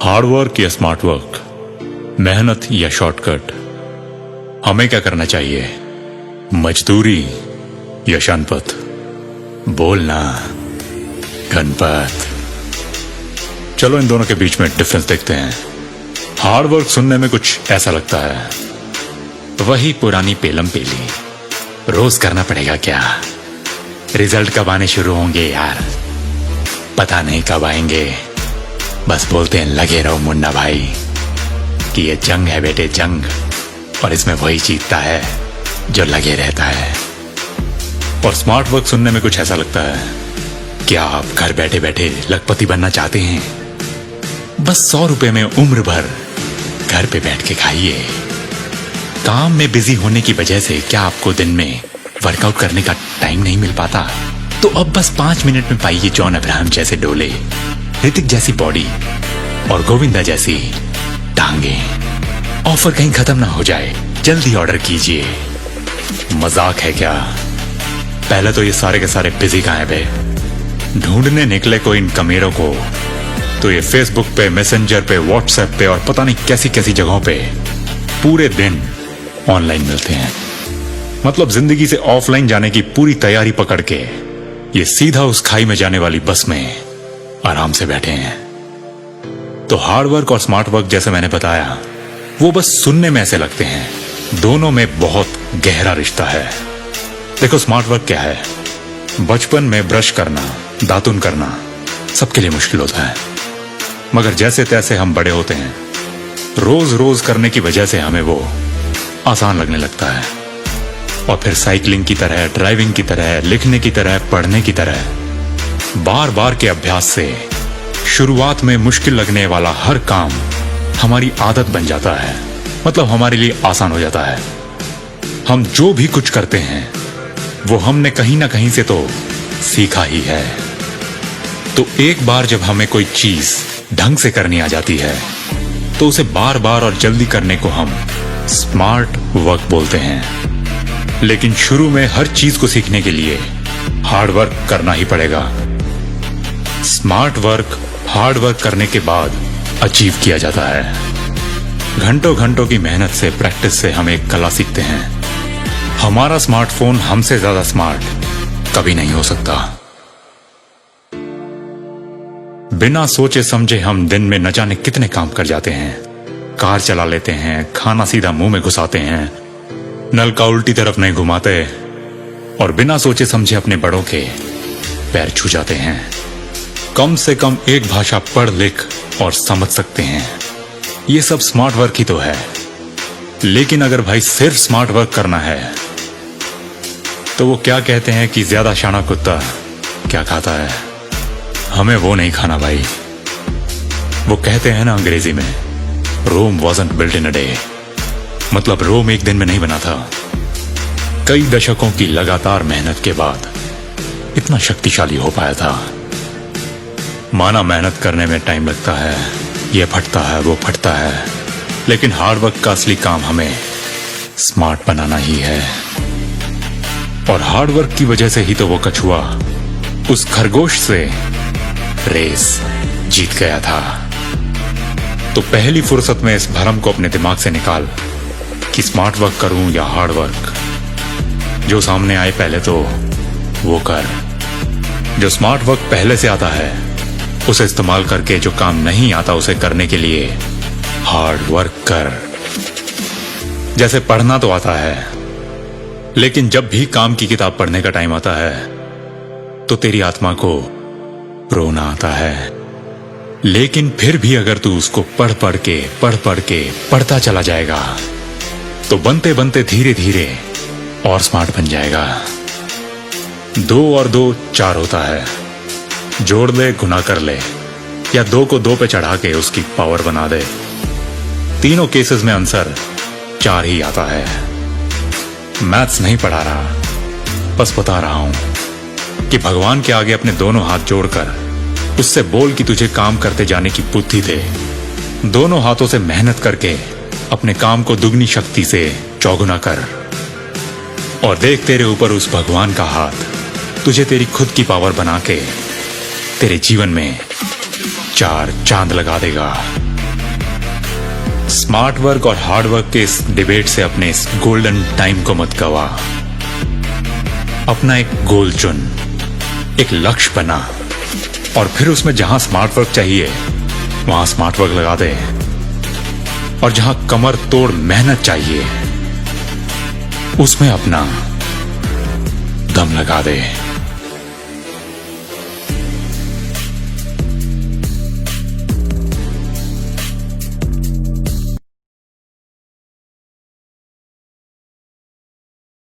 Hard work या smart work, मेहनत या शॉर्टकट, हमें क्या करना चाहिए? मजदूरी या शनपथ? बोलना गणपत। चलो इन दोनों के बीच में डिफरेंस देखते हैं। हार्ड वर्क सुनने में कुछ ऐसा लगता है, वही पुरानी पेलम पेली, रोज करना पड़ेगा क्या? रिजल्ट कब आने शुरू होंगे यार, पता नहीं कब आएंगे। बस बोलते हैं लगे रहो मुन्ना भाई, कि ये जंग है बेटे जंग, और इसमें वही जीतता है जो लगे रहता है। और स्मार्ट वर्क सुनने में कुछ ऐसा लगता है, क्या आप घर बैठे बैठे लखपति बनना चाहते हैं? बस 100 रुपए में उम्र भर घर पे बैठ के खाइए। काम में बिजी होने की वजह से क्या आपको दिन में वर्कआउट करने का टाइम नहीं मिल पाता? तो अब बस 5 मिनट में पाइए जॉन अब्राहम जैसे डोले, ऋतिक जैसी बॉडी और गोविंदा जैसी टांगे। ऑफर कहीं खत्म ना हो जाए, जल्दी ऑर्डर कीजिए। मजाक है क्या? पहले तो ये सारे के सारे बिजी गायब है। ढूंढने निकले को इन कमीरों को तो ये फेसबुक पे, मैसेंजर पे, व्हाट्सएप पे और पता नहीं कैसी कैसी जगहों पे पूरे दिन ऑनलाइन मिलते हैं। मतलब जिंदगी से ऑफलाइन जाने की पूरी तैयारी पकड़ के ये सीधा उस खाई में जाने वाली बस में आराम से बैठे हैं। तो हार्ड वर्क और स्मार्ट वर्क, जैसे मैंने बताया, वो बस सुनने में ऐसे लगते हैं, दोनों में बहुत गहरा रिश्ता है। देखो स्मार्ट वर्क क्या है? बचपन में ब्रश करना, दातुन करना सबके लिए मुश्किल होता है, मगर जैसे तैसे हम बड़े होते हैं, रोज रोज करने की वजह से हमें वो आसान लगने लगता है। और फिर साइकिलिंग की तरह, ड्राइविंग की तरह, लिखने की तरह, पढ़ने की तरह बार बार के अभ्यास से शुरुआत में मुश्किल लगने वाला हर काम हमारी आदत बन जाता है। मतलब हमारे लिए आसान हो जाता है। हम जो भी कुछ करते हैं वो हमने कहीं ना कहीं से तो सीखा ही है। तो एक बार जब हमें कोई चीज ढंग से करनी आ जाती है तो उसे बार बार और जल्दी करने को हम स्मार्ट वर्क बोलते हैं। लेकिन शुरू में हर चीज को सीखने के लिए हार्ड वर्क करना ही पड़ेगा। स्मार्ट वर्क हार्ड वर्क करने के बाद अचीव किया जाता है। घंटों घंटों की मेहनत से, प्रैक्टिस से हम एक कला सीखते हैं। हमारा स्मार्टफोन हमसे ज्यादा स्मार्ट कभी नहीं हो सकता। बिना सोचे समझे हम दिन में न जाने कितने काम कर जाते हैं। कार चला लेते हैं, खाना सीधा मुंह में घुसाते हैं, नल का उल्टी तरफ नहीं घुमाते और बिना सोचे समझे अपने बड़ों के पैर छू जाते हैं। कम से कम एक भाषा पढ़ लिख और समझ सकते हैं। ये सब स्मार्ट वर्क ही तो है। लेकिन अगर भाई सिर्फ स्मार्ट वर्क करना है तो वो क्या कहते हैं कि ज्यादा शाना कुत्ता क्या खाता है, हमें वो नहीं खाना भाई। वो कहते हैं ना अंग्रेजी में, Rome wasn't built in a day. मतलब रोम एक दिन में नहीं बना था, कई दशकों की लगातार मेहनत के बाद इतना शक्तिशाली हो पाया था। माना मेहनत करने में टाइम लगता है, ये फटता है वो फटता है, लेकिन हार्ड वर्क का असली काम हमें स्मार्ट बनाना ही है। और हार्ड वर्क की वजह से ही तो वो कछुआ उस खरगोश से रेस जीत गया था। तो पहली फुर्सत में इस भरम को अपने दिमाग से निकाल कि स्मार्ट वर्क करूं या हार्ड वर्क। जो सामने आए पहले तो वो कर। जो स्मार्ट वर्क पहले से आता है उसे इस्तेमाल करके, जो काम नहीं आता उसे करने के लिए हार्ड वर्क कर। जैसे पढ़ना तो आता है, लेकिन जब भी काम की किताब पढ़ने का टाइम आता है तो तेरी आत्मा को रोना आता है। लेकिन फिर भी अगर तू उसको पढ़ पढ़ के पढ़ता चला जाएगा तो बनते बनते धीरे धीरे और स्मार्ट बन जाएगा। 2 और 2 4 होता है, जोड़ ले गुना कर ले, या 2 को 2 पे चढ़ा के उसकी पावर बना दे। तीनों केसेस में आंसर 4 ही आता है। मैथ्स नहीं पढ़ा रहा, बस बता रहा हूं कि भगवान के आगे अपने दोनों हाथ जोड़कर उससे बोल कि तुझे काम करते जाने की बुद्धि दे। दोनों हाथों से मेहनत करके अपने काम को दुगनी शक्ति से चौगुना कर, और देख तेरे ऊपर उस भगवान का हाथ तुझे तेरी खुद की पावर बना के तेरे जीवन में 4 चांद लगा देगा। स्मार्ट वर्क और हार्ड वर्क के इस डिबेट से अपने इस गोल्डन टाइम को मत गवा। अपना एक गोल चुन, एक लक्ष्य बना और फिर उसमें जहां स्मार्ट वर्क चाहिए वहां स्मार्ट वर्क लगा दे, और जहां कमर तोड़ मेहनत चाहिए उसमें अपना दम लगा दे।